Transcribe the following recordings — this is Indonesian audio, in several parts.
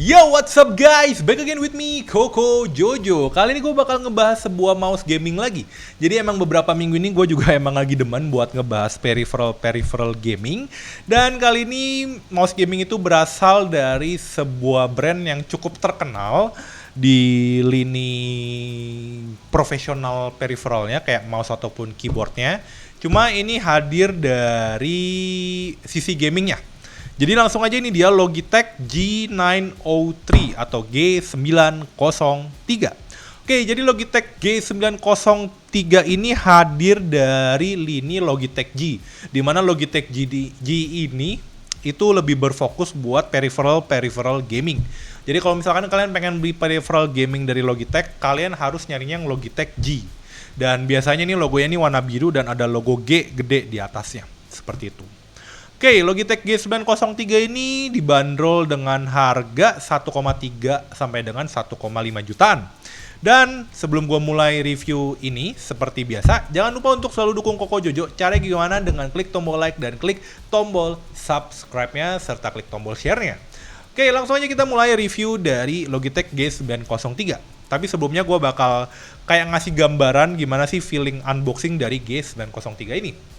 Yo, what's up guys? Back again with me, Koko Jojo. Kali ini gue bakal ngebahas sebuah mouse gaming lagi. Jadi emang beberapa minggu ini gue juga emang lagi demen buat ngebahas peripheral gaming. Dan kali ini mouse gaming itu berasal dari sebuah brand yang cukup terkenal di lini profesional peripheralnya kayak mouse ataupun keyboardnya. Cuma ini hadir dari sisi gamingnya. Jadi langsung aja ini dia Logitech G903 atau G903. Oke, jadi Logitech G903 ini hadir dari lini Logitech G. Di mana Logitech G ini itu lebih berfokus buat peripheral gaming. Jadi kalau misalkan kalian pengen beli peripheral gaming dari Logitech, kalian harus nyarinya yang Logitech G. Dan biasanya nih logonya ini warna biru dan ada logo G gede di atasnya. Seperti itu. Oke, Logitech G903 ini dibanderol dengan harga 1,3 sampai dengan 1,5 jutaan. Dan sebelum gue mulai review ini, seperti biasa, jangan lupa untuk selalu dukung Koko Jojo. Caranya gimana? Dengan klik tombol like dan klik tombol subscribe-nya, serta klik tombol share-nya. Oke, langsung aja kita mulai review dari Logitech G903. Tapi sebelumnya gue bakal kayak ngasih gambaran gimana sih feeling unboxing dari G903 ini.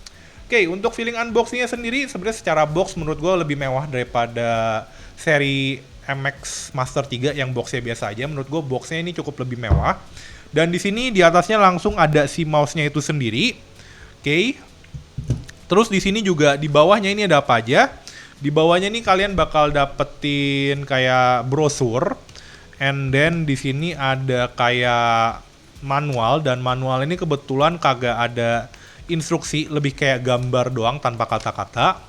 Oke, untuk feeling unboxingnya sendiri sebenarnya secara box menurut gue lebih mewah daripada seri MX Master 3 yang boxnya biasa aja. Menurut gue boxnya ini cukup lebih mewah. Dan di sini di atasnya langsung ada si mouse-nya itu sendiri. Oke. Terus di sini juga di bawahnya ini ada apa aja? Di bawahnya ini kalian bakal dapetin kayak brosur. And then di sini ada kayak manual, dan manual ini kebetulan kagak ada instruksi, lebih kayak gambar doang tanpa kata-kata.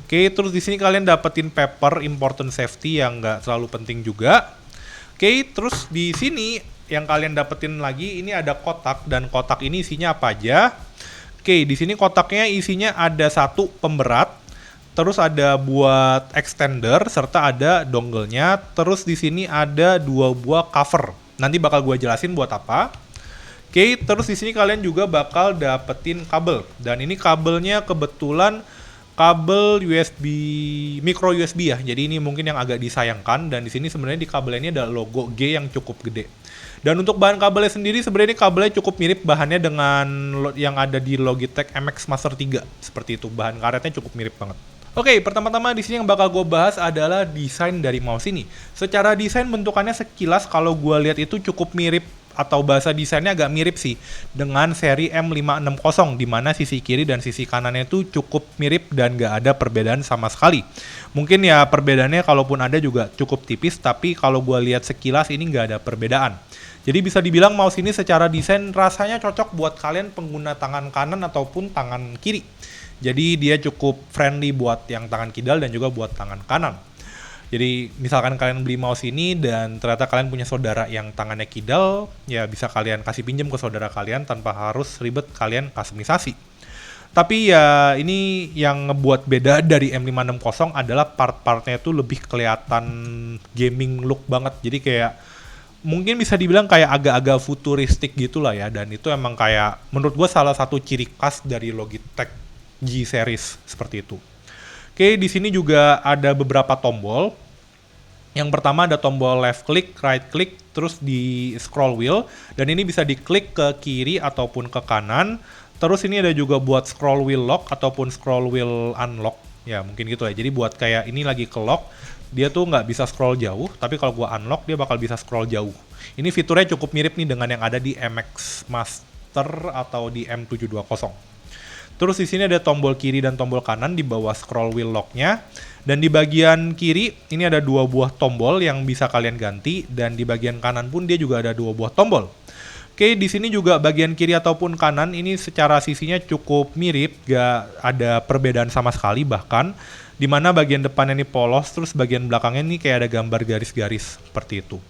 Oke, terus di sini kalian dapetin paper important safety yang nggak terlalu penting juga. Oke, terus di sini yang kalian dapetin lagi ini ada kotak, dan kotak ini isinya apa aja? Oke, di sini kotaknya isinya ada satu pemberat, terus ada buat extender serta ada dongle-nya. Terus di sini ada 2 buah cover. Nanti bakal gue jelasin buat apa. Oke, terus di sini kalian juga bakal dapetin kabel, dan ini kabelnya kebetulan kabel USB, micro USB ya. Jadi ini mungkin yang agak disayangkan, dan di sini sebenarnya di kabel ini ada logo G yang cukup gede. Dan untuk bahan kabelnya sendiri sebenarnya ini kabelnya cukup mirip bahannya dengan yang ada di Logitech MX Master 3. Seperti itu, bahan karetnya cukup mirip banget. Oke, pertama-tama di sini yang bakal gue bahas adalah desain dari mouse ini. Secara desain bentukannya sekilas kalau gue lihat itu cukup mirip, atau bahasa desainnya agak mirip sih dengan seri M560, di mana sisi kiri dan sisi kanannya itu cukup mirip dan gak ada perbedaan sama sekali. Mungkin ya perbedaannya kalaupun ada juga cukup tipis, tapi kalau gue lihat sekilas ini gak ada perbedaan. Jadi bisa dibilang mouse ini secara desain rasanya cocok buat kalian pengguna tangan kanan ataupun tangan kiri. Jadi dia cukup friendly buat yang tangan kidal dan juga buat tangan kanan. Jadi misalkan kalian beli mouse ini dan ternyata kalian punya saudara yang tangannya kidal, ya bisa kalian kasih pinjam ke saudara kalian tanpa harus ribet kalian customisasi. Tapi ya ini yang ngebuat beda dari M560 adalah part-partnya itu lebih kelihatan gaming look banget. Jadi kayak mungkin bisa dibilang kayak agak-agak futuristik gitulah ya, dan itu emang kayak menurut gue salah satu ciri khas dari Logitech G series seperti itu. Oke, di sini juga ada beberapa tombol. Yang pertama ada tombol left click, right click, terus di scroll wheel, dan ini bisa diklik ke kiri ataupun ke kanan. Terus ini ada juga buat scroll wheel lock ataupun scroll wheel unlock. Ya, mungkin gitu ya. Jadi buat kayak ini lagi ke lock, dia tuh nggak bisa scroll jauh, tapi kalau gua unlock dia bakal bisa scroll jauh. Ini fiturnya cukup mirip nih dengan yang ada di MX Master atau di M720. Terus di sini ada tombol kiri dan tombol kanan di bawah scroll wheel lock-nya. Dan di bagian kiri ini ada 2 buah tombol yang bisa kalian ganti, dan di bagian kanan pun dia juga ada 2 buah tombol. Oke, di sini juga bagian kiri ataupun kanan ini secara sisinya cukup mirip, gak ada perbedaan sama sekali bahkan. Di mana bagian depannya ini polos, terus bagian belakangnya ini kayak ada gambar garis-garis seperti itu.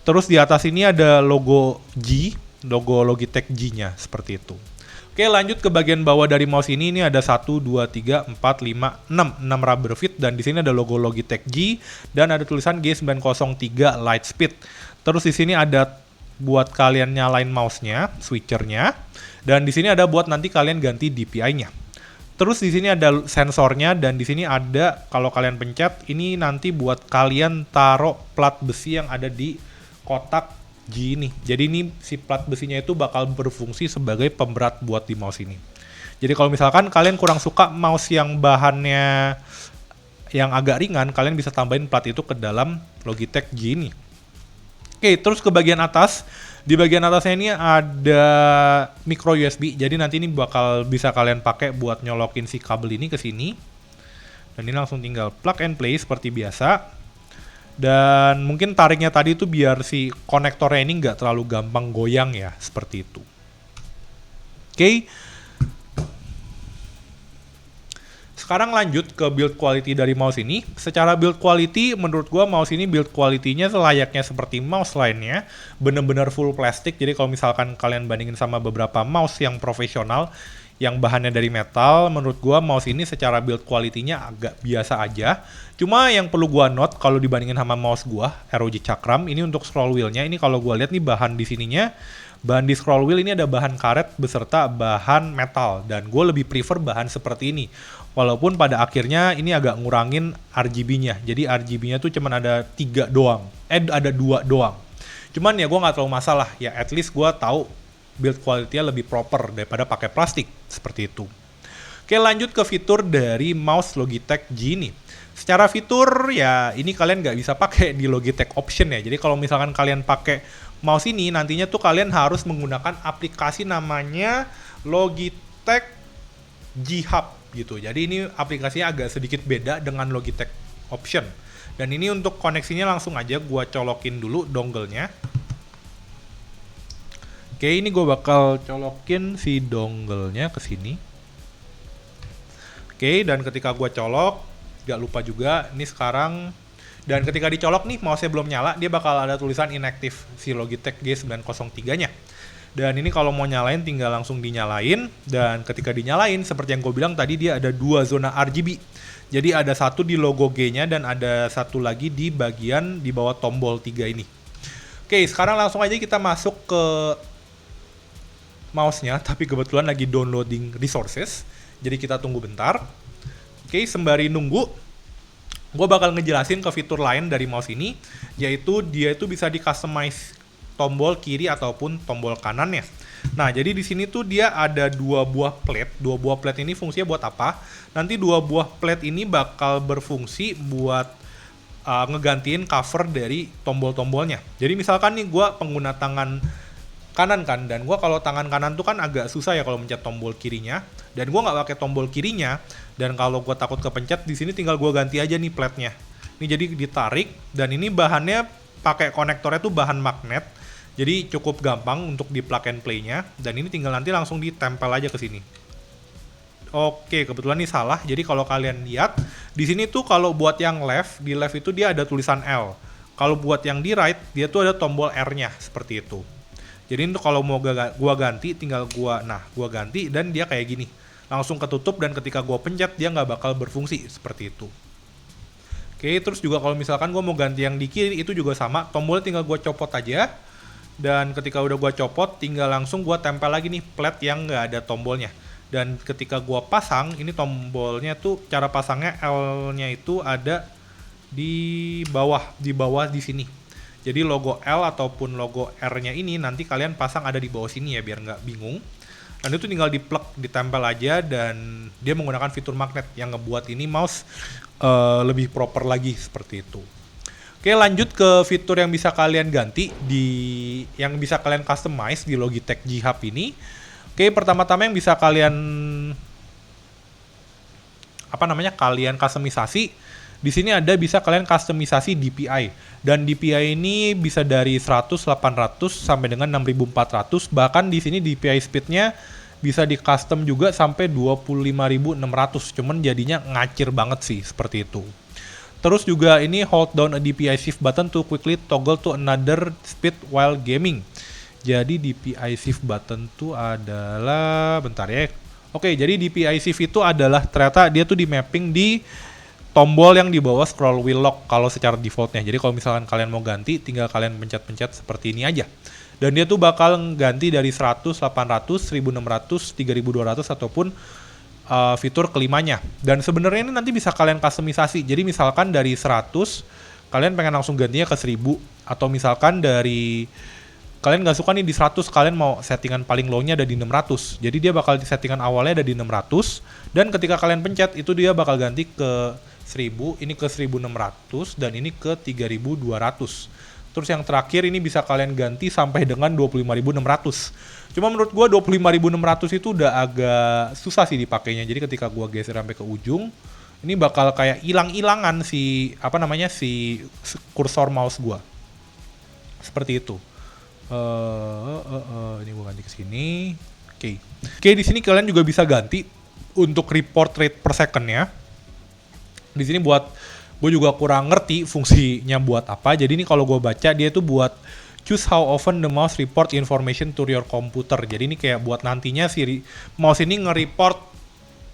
Terus di atas ini ada logo G, logo Logitech G-nya seperti itu. Oke, lanjut ke bagian bawah dari mouse ini ada 1, 2, 3, 4, 5, 6 rubber feet, dan di sini ada logo Logitech G dan ada tulisan G903 Lightspeed. Terus di sini ada buat kalian nyalain mouse-nya, switcher-nya, dan di sini ada buat nanti kalian ganti DPI-nya. Terus di sini ada sensornya dan di sini ada kalau kalian pencet ini nanti buat kalian taruh plat besi yang ada di kotak G ini. Jadi ini si plat besinya itu bakal berfungsi sebagai pemberat buat di mouse ini. Jadi kalau misalkan kalian kurang suka mouse yang bahannya yang agak ringan, kalian bisa tambahin plat itu ke dalam Logitech G ini. Oke, terus ke bagian atas. Di bagian atasnya ini ada micro USB. Jadi nanti ini bakal bisa kalian pakai buat nyolokin si kabel ini ke sini. Dan ini langsung tinggal plug and play seperti biasa. Dan mungkin tariknya tadi itu biar si konektornya ini nggak terlalu gampang goyang ya, seperti itu. Oke. Sekarang lanjut ke build quality dari mouse ini. Secara build quality, menurut gua mouse ini build quality-nya selayaknya seperti mouse lainnya. Bener-bener full plastik, jadi kalau misalkan kalian bandingin sama beberapa mouse yang profesional, yang bahannya dari metal, menurut gua mouse ini secara build quality-nya agak biasa aja. Cuma yang perlu gua note, kalau dibandingin sama mouse gua, ROG Cakram, ini untuk scroll wheel-nya, ini kalau gua lihat nih bahan di sininya, bahan di scroll wheel ini ada bahan karet beserta bahan metal, dan gue lebih prefer bahan seperti ini. Walaupun pada akhirnya ini agak ngurangin RGB-nya. Jadi RGB-nya tuh cuman ada 3 doang. Ada 2 doang. Cuman ya gue nggak terlalu masalah. Ya at least gue tahu build quality-nya lebih proper daripada pakai plastik. Seperti itu. Oke, lanjut ke fitur dari mouse Logitech G ini. Secara fitur ya ini kalian nggak bisa pakai di Logitech Option ya. Jadi kalau misalkan kalian pakai mouse ini nantinya tuh kalian harus menggunakan aplikasi namanya Logitech G Hub gitu. Jadi ini aplikasinya agak sedikit beda dengan Logitech Option. Dan ini untuk koneksinya langsung aja gua colokin dulu dongle-nya. Oke, ini gua bakal colokin si dongle-nya ke sini. Oke, dan ketika gua colok, gak lupa juga ini sekarang, dan ketika dicolok nih mouse-nya belum nyala, dia bakal ada tulisan inactive si Logitech G903-nya. Dan ini kalau mau nyalain tinggal langsung dinyalain, dan ketika dinyalain seperti yang gue bilang tadi dia ada 2 zona RGB. Jadi ada satu di logo G-nya dan ada satu lagi di bagian di bawah tombol 3 ini. Oke, sekarang langsung aja kita masuk ke mouse-nya, tapi kebetulan lagi downloading resources. Jadi kita tunggu bentar. Oke, sembari nunggu, gue bakal ngejelasin ke fitur lain dari mouse ini, yaitu dia itu bisa di-customize tombol kiri ataupun tombol kanannya. Nah, jadi di sini tuh dia ada 2 buah plate. 2 buah plate ini fungsinya buat apa? Nanti 2 buah plate ini bakal berfungsi buat ngegantiin cover dari tombol-tombolnya. Jadi misalkan nih gue pengguna tangan kanan kan, dan gue kalau tangan kanan tuh kan agak susah ya kalau mencet tombol kirinya, dan gue nggak pakai tombol kirinya, dan kalau gue takut kepencet di sini tinggal gue ganti aja nih plate-nya. Ini jadi ditarik, dan ini bahannya pakai konektornya tuh bahan magnet. Jadi cukup gampang untuk di plug and play-nya, dan ini tinggal nanti langsung ditempel aja ke sini. Oke, kebetulan ini salah. Jadi kalau kalian lihat di sini tuh kalau buat yang left, di left itu dia ada tulisan L. Kalau buat yang di right, dia tuh ada tombol R-nya seperti itu. Jadi itu kalau mau gua ganti, tinggal gua ganti dan dia kayak gini. Langsung ketutup, dan ketika gua pencet dia nggak bakal berfungsi seperti itu. Oke, terus juga kalau misalkan gua mau ganti yang di kiri itu juga sama, tombolnya tinggal gua copot aja. Dan ketika udah gua copot, tinggal langsung gua tempel lagi nih plate yang nggak ada tombolnya. Dan ketika gua pasang, ini tombolnya tuh cara pasangnya L-nya itu ada di bawah di sini. Jadi logo L ataupun logo R-nya ini nanti kalian pasang ada di bawah sini ya biar nggak bingung. Dan itu tinggal di-plug, ditempel aja, dan dia menggunakan fitur magnet yang ngebuat ini mouse lebih proper lagi seperti itu. Oke, lanjut ke fitur yang bisa kalian ganti yang bisa kalian customize di Logitech G Hub ini. Oke, pertama-tama yang bisa kalian kalian customisasi. Di sini bisa kalian customisasi DPI. Dan DPI ini bisa dari 100, 800 sampai dengan 6400. Bahkan di sini DPI speednya bisa di custom juga sampai 25.600. Cuman jadinya ngacir banget sih seperti itu. Terus juga ini hold down a DPI shift button to quickly toggle to another speed while gaming. Jadi DPI shift button itu adalah, bentar ya. Oke, jadi DPI shift itu adalah ternyata dia tuh di mapping di tombol yang di bawah scroll wheel lock kalau secara defaultnya. Jadi kalau misalkan kalian mau ganti, tinggal kalian pencet-pencet seperti ini aja. Dan dia tuh bakal ganti dari 100, 800, 1600, 3200 ataupun fitur kelimanya. Dan sebenarnya ini nanti bisa kalian customisasi. Jadi misalkan dari 100 kalian pengen langsung gantinya ke 1000, atau misalkan dari kalian nggak suka nih di 100, kalian mau settingan paling low-nya ada di 600. Jadi dia bakal di settingan awalnya ada di 600, dan ketika kalian pencet itu dia bakal ganti ke 1000, ini ke 1600, dan ini ke 3200. Terus yang terakhir ini bisa kalian ganti sampai dengan 25600. Cuma menurut gua 25600 itu udah agak susah sih dipakainya. Jadi ketika gua geser sampai ke ujung, ini bakal kayak hilang-hilangan si si kursor mouse gua. Seperti itu. Ini gua ganti ke sini. Oke, di sini kalian juga bisa ganti untuk report rate per second-nya. Di sini buat gue juga kurang ngerti fungsinya buat apa. Jadi ini kalau gue baca dia tuh buat choose how often the mouse report information to your computer. Jadi ini kayak buat nantinya si mouse ini nge-report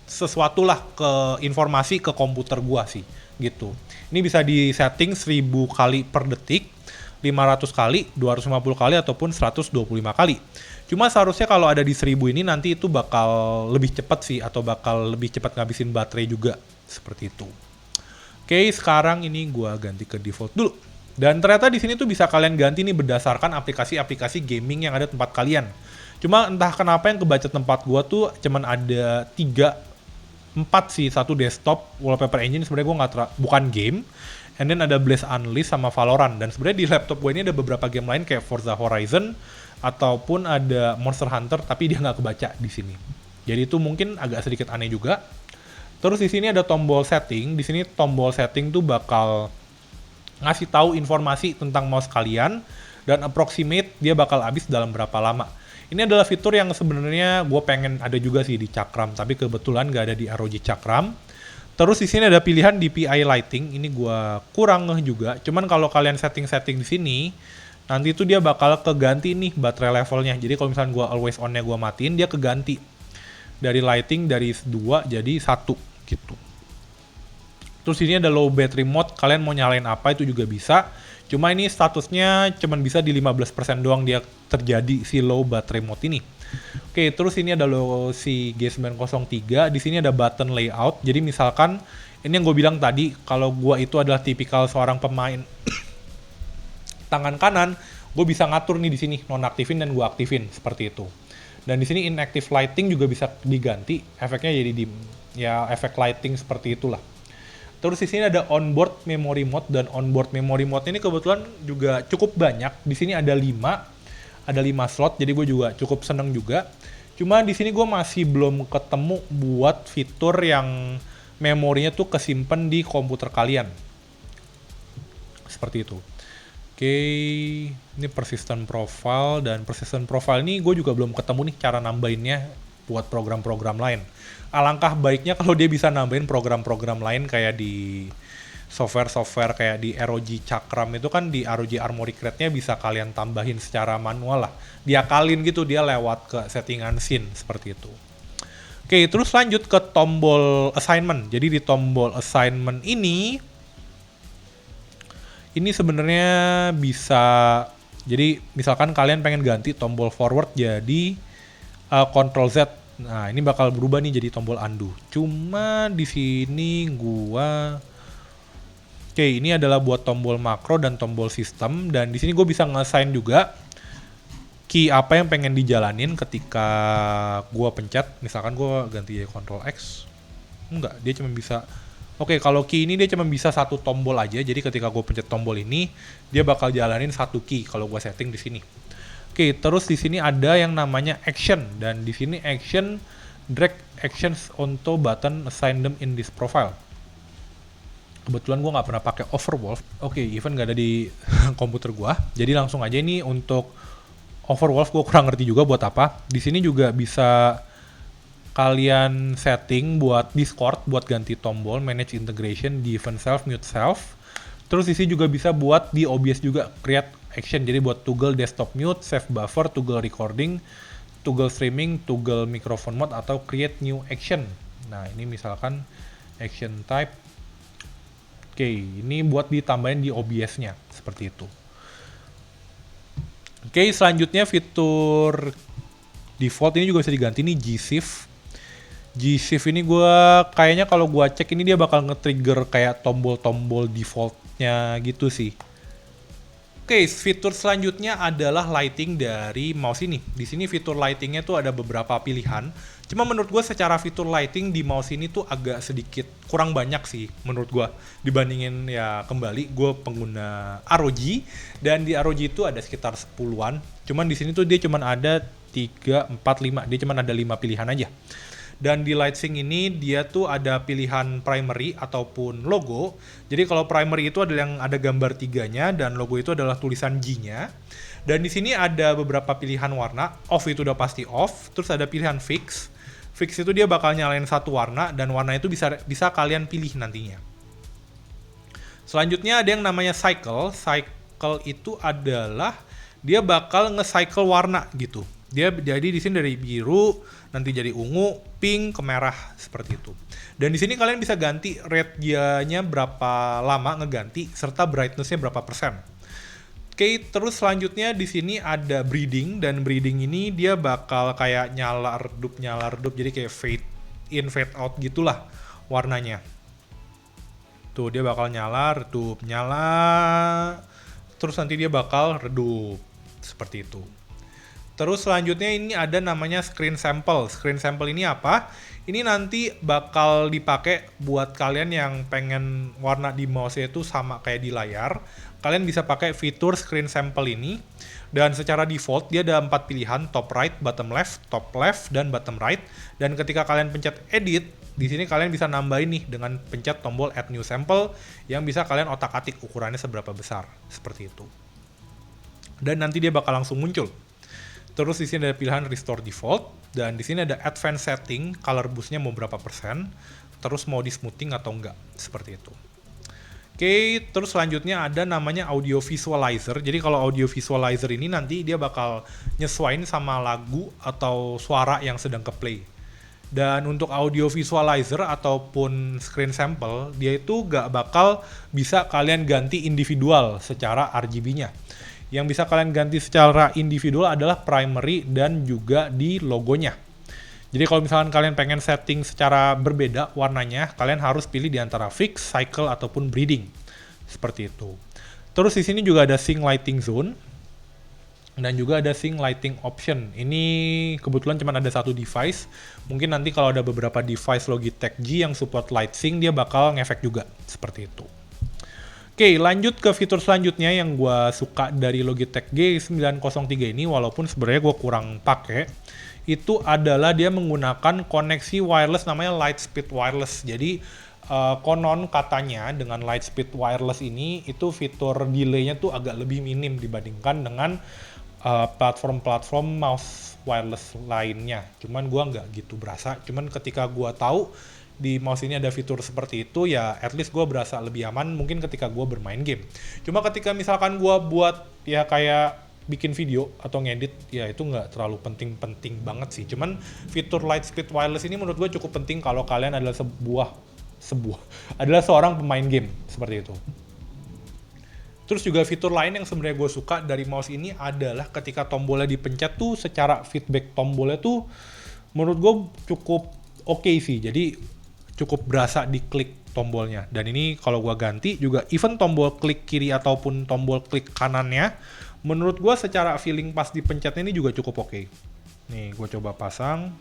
sesuatu lah ke informasi ke komputer gue sih gitu. Ini bisa di setting 1000 kali per detik, 500 kali, 250 kali, ataupun 125 kali. Cuma seharusnya kalau ada di 1000 ini nanti itu bakal lebih cepat sih, atau bakal lebih cepat ngabisin baterai juga, seperti itu. Oke, sekarang ini gua ganti ke default dulu. Dan ternyata di sini tuh bisa kalian ganti nih berdasarkan aplikasi-aplikasi gaming yang ada tempat kalian. Cuma entah kenapa yang kebaca tempat gua tuh cuman ada 4 sih, satu desktop, wallpaper engine sebenarnya gua bukan game. And then ada Blaze Unleashed sama Valorant. Dan sebenarnya di laptop gue ini ada beberapa game lain kayak Forza Horizon ataupun ada Monster Hunter, tapi dia nggak kebaca di sini. Jadi itu mungkin agak sedikit aneh juga. Terus di sini ada tombol setting. Di sini tombol setting tuh bakal ngasih tahu informasi tentang mouse kalian dan approximate dia bakal habis dalam berapa lama. Ini adalah fitur yang sebenarnya gue pengen ada juga sih di Cakram, tapi kebetulan nggak ada di ROG Cakram. Terus di sini ada pilihan DPI lighting. Ini gue kurang ngeh juga. Cuman kalau kalian setting-setting di sini, nanti itu dia bakal keganti nih baterai levelnya. Jadi kalau misalnya gue always on-nya gue matiin, dia keganti dari lighting dari 2 jadi 1 gitu. Terus ini ada low battery mode, kalian mau nyalain apa itu juga bisa. Cuma ini statusnya cuman bisa di 15% doang dia terjadi si low battery mode ini. Oke, terus ini ada logo si G903, di sini ada button layout. Jadi misalkan ini yang gue bilang tadi, kalau gue itu adalah tipikal seorang pemain tangan kanan, gue bisa ngatur nih di sini nonaktifin dan gue aktifin seperti itu. Dan di sini inactive lighting juga bisa diganti, efeknya jadi dim, ya efek lighting seperti itulah. Terus di sini ada onboard memory mode, dan onboard memory mode ini kebetulan juga cukup banyak. Di sini ada 5 slot, jadi gue juga cukup seneng juga. Cuma di sini gue masih belum ketemu buat fitur yang memorinya tuh kesimpan di komputer kalian. Seperti itu. Oke, ini persistent profile, dan persistent profile ini gue juga belum ketemu nih cara nambahinnya buat program-program lain. Alangkah baiknya kalau dia bisa nambahin program-program lain kayak di software-software kayak di ROG Cakram itu kan, di ROG Armoury Crate-nya bisa kalian tambahin secara manual lah. Diakalin gitu dia lewat ke settingan scene seperti itu. Oke, terus lanjut ke tombol assignment. Jadi di tombol assignment ini sebenarnya bisa, jadi misalkan kalian pengen ganti tombol forward jadi Ctrl Z. Nah, ini bakal berubah nih jadi tombol undo. Cuma di sini ini adalah buat tombol makro dan tombol sistem, dan di sini gue bisa nge-assign juga key apa yang pengen dijalanin ketika gue pencet. Misalkan gue ganti Ctrl X. Enggak, dia cuma bisa. Oke, kalau key ini dia cuma bisa satu tombol aja. Jadi ketika gue pencet tombol ini, dia bakal jalanin satu key kalau gue setting di sini. Oke, terus di sini ada yang namanya action, dan di sini action drag actions onto button, assign them in this profile. Kebetulan gue nggak pernah pakai Overwolf. Oke, even nggak ada di komputer gue. Jadi langsung aja ini untuk Overwolf gue kurang ngerti juga buat apa. Di sini juga bisa kalian setting buat Discord, buat ganti tombol, manage integration, defend self, mute self. Terus di sini juga bisa buat di OBS juga create action. Jadi buat toggle desktop mute, save buffer, toggle recording, toggle streaming, toggle microphone mode, atau create new action. Nah, ini misalkan action type. Oke, ini buat ditambahin di OBS-nya seperti itu. Oke, selanjutnya fitur default ini juga bisa diganti nih, G-Shift. G-Shift ini gue kayaknya kalau gue cek ini dia bakal nge-trigger kayak tombol-tombol defaultnya gitu sih. Oke, fitur selanjutnya adalah lighting dari mouse ini. Di sini fitur lightingnya tuh ada beberapa pilihan. Cuma menurut gue secara fitur lighting di mouse ini tuh agak sedikit kurang banyak sih menurut gue. Dibandingin ya kembali gue pengguna ROG. Dan di ROG itu ada sekitar 10-an. Cuman di sini tuh dia cuman ada 3, 4, 5. Dia cuman ada 5 pilihan aja. Dan di Lightsync ini dia tuh ada pilihan primary ataupun logo. Jadi kalau primary itu adalah yang ada gambar tiganya dan logo itu adalah tulisan G-nya. Dan di sini ada beberapa pilihan warna. Off itu udah pasti off. Terus ada pilihan fix. Fix itu dia bakal nyalain satu warna dan warna itu bisa kalian pilih nantinya. Selanjutnya ada yang namanya cycle. Cycle itu adalah dia bakal nge-cycle warna gitu. Dia jadi di sini dari biru nanti jadi ungu, pink ke merah seperti itu. Dan di sini kalian bisa ganti rate-nya berapa lama ngeganti serta brightness-nya berapa persen. Oke, terus selanjutnya di sini ada breeding dan breeding ini dia bakal kayak nyala redup jadi kayak fade in fade out gitulah warnanya. Tuh dia bakal nyala, redup, nyala, terus nanti dia bakal redup seperti itu. Terus selanjutnya ini ada namanya screen sample. Screen sample ini apa? Ini nanti bakal dipakai buat kalian yang pengen warna di mouse itu sama kayak di layar. Kalian bisa pakai fitur screen sample ini. Dan secara default dia ada 4 pilihan, top right, bottom left, top left, dan bottom right. Dan ketika kalian pencet edit, di sini kalian bisa nambahin nih dengan pencet tombol add new sample yang bisa kalian otak-atik ukurannya seberapa besar. Seperti itu. Dan nanti dia bakal langsung muncul. Terus di sini ada pilihan restore default dan di sini ada advanced setting, color boostnya mau berapa persen, terus mau di smoothing atau enggak, seperti itu. Oke, terus selanjutnya ada namanya audio visualizer. Jadi kalau audio visualizer ini nanti dia bakal nyesuaiin sama lagu atau suara yang sedang ke play. Dan untuk audio visualizer ataupun screen sample, dia itu gak bakal bisa kalian ganti individual secara RGB-nya. Yang bisa kalian ganti secara individual adalah primary dan juga di logonya. Jadi kalau misalkan kalian pengen setting secara berbeda warnanya, kalian harus pilih di antara fix, cycle, ataupun breeding. Seperti itu. Terus di sini juga ada sync lighting zone dan juga ada sync lighting option. Ini kebetulan cuma ada satu device. Mungkin nanti kalau ada beberapa device Logitech G yang support light sync, dia bakal ngefek juga. Seperti itu. Oke, lanjut ke fitur selanjutnya yang gue suka dari Logitech G903 ini, walaupun sebenarnya gue kurang pakai, itu adalah dia menggunakan koneksi wireless namanya Lightspeed Wireless. Jadi konon katanya dengan Lightspeed Wireless ini itu fitur delay-nya tuh agak lebih minim dibandingkan dengan platform-platform mouse wireless lainnya. Cuman gue nggak gitu berasa. Cuman ketika gue tahu di mouse ini ada fitur seperti itu, ya at least gue berasa lebih aman mungkin ketika gue bermain game. Cuma ketika misalkan gue buat ya kayak bikin video atau ngedit, ya itu nggak terlalu penting-penting banget sih. Cuman fitur Lightspeed Wireless ini menurut gue cukup penting kalau kalian adalah adalah seorang pemain game seperti itu. Terus juga fitur lain yang sebenarnya gue suka dari mouse ini adalah ketika tombolnya dipencet tuh secara feedback tombolnya tuh menurut gue cukup oke sih. Jadi cukup berasa di klik tombolnya. Dan ini kalau gue ganti juga even tombol klik kiri ataupun tombol klik kanannya, menurut gue secara feeling pas dipencetnya ini juga cukup oke. Nih gue coba pasang.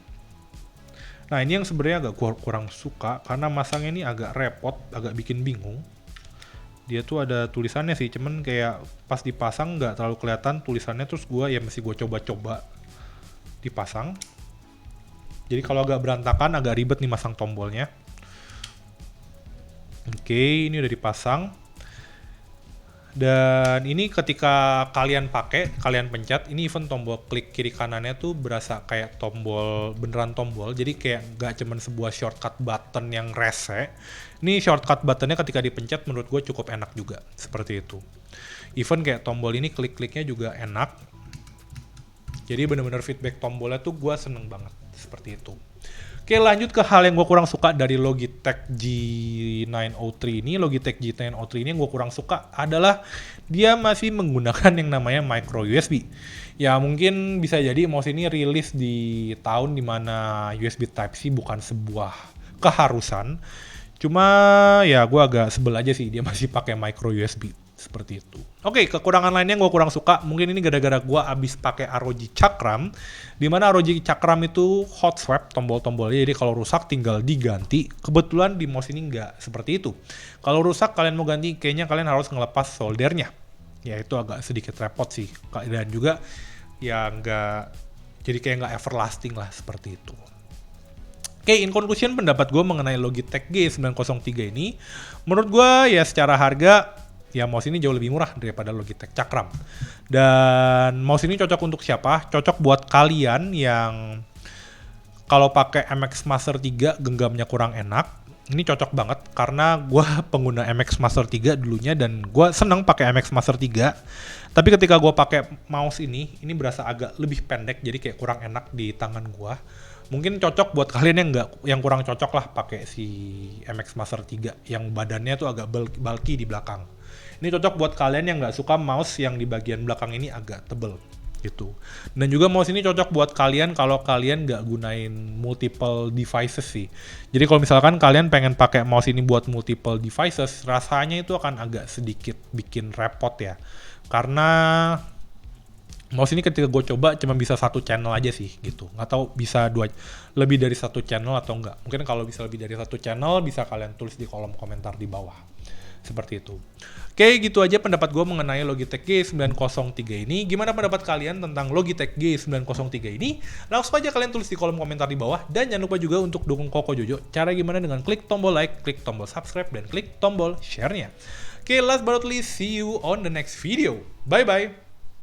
Nah ini yang sebenarnya agak kurang suka karena masangnya ini agak repot, agak bikin bingung. Dia tuh ada tulisannya sih, cuman kayak pas dipasang nggak terlalu kelihatan tulisannya, terus gue ya mesti gue coba-coba dipasang. Jadi kalau agak berantakan, agak ribet nih masang tombolnya. Oke, ini udah dipasang. Dan ini ketika kalian pakai, kalian pencet, ini even tombol klik kiri kanannya tuh berasa kayak tombol, beneran tombol. Jadi kayak nggak cuman sebuah shortcut button yang rese. Ini shortcut buttonnya ketika dipencet menurut gue cukup enak juga, seperti itu. Even kayak tombol ini klik-kliknya juga enak. Jadi bener-bener feedback tombolnya tuh gue seneng banget, seperti itu. Oke, lanjut ke hal yang gue kurang suka dari Logitech G903 ini. Logitech G903 ini yang gue kurang suka adalah dia masih menggunakan yang namanya micro USB. Ya mungkin bisa jadi mouse ini rilis di tahun dimana USB Type-C bukan sebuah keharusan. Cuma ya gue agak sebel aja sih dia masih pakai micro USB. Seperti itu. Oke, kekurangan lainnya yang gue kurang suka, mungkin ini gara-gara gue abis pakai ROG Cakram, dimana ROG Cakram itu hot swap tombol-tombolnya, jadi kalau rusak tinggal diganti. Kebetulan di mouse ini nggak seperti itu. Kalau rusak kalian mau ganti, kayaknya kalian harus ngelepas soldernya. Ya itu agak sedikit repot sih. Dan juga ya nggak, jadi kayak nggak everlasting lah seperti itu. Oke, in conclusion pendapat gue mengenai Logitech G903 ini, menurut gue ya secara harga, ya mouse ini jauh lebih murah daripada Logitech Cakram. Dan mouse ini cocok untuk siapa? Cocok buat kalian yang kalau pakai MX Master 3 genggamnya kurang enak. Ini cocok banget karena gue pengguna MX Master 3 dulunya dan gue seneng pakai MX Master 3. Tapi ketika gue pakai mouse ini berasa agak lebih pendek, jadi kayak kurang enak di tangan gue. Mungkin cocok buat kalian yang kurang cocok lah pakai si MX Master 3 yang badannya tuh agak bulky di belakang. Ini cocok buat kalian yang nggak suka mouse yang di bagian belakang ini agak tebel gitu. Dan juga mouse ini cocok buat kalian kalau kalian nggak gunain multiple devices sih. Jadi kalau misalkan kalian pengen pakai mouse ini buat multiple devices, rasanya itu akan agak sedikit bikin repot ya. Karena mouse ini ketika gue coba cuma bisa satu channel aja sih gitu. Nggak tahu bisa lebih dari satu channel atau enggak. Mungkin kalau bisa lebih dari satu channel bisa kalian tulis di kolom komentar di bawah. Seperti itu. Oke, gitu aja pendapat gue mengenai Logitech G903 ini. Gimana pendapat kalian tentang Logitech G903 ini? Langsung aja kalian tulis di kolom komentar di bawah. Dan jangan lupa juga untuk dukung Koko Jojo. Cara gimana dengan klik tombol like, klik tombol subscribe, dan klik tombol share-nya. Oke, last but not least, see you on the next video. Bye-bye.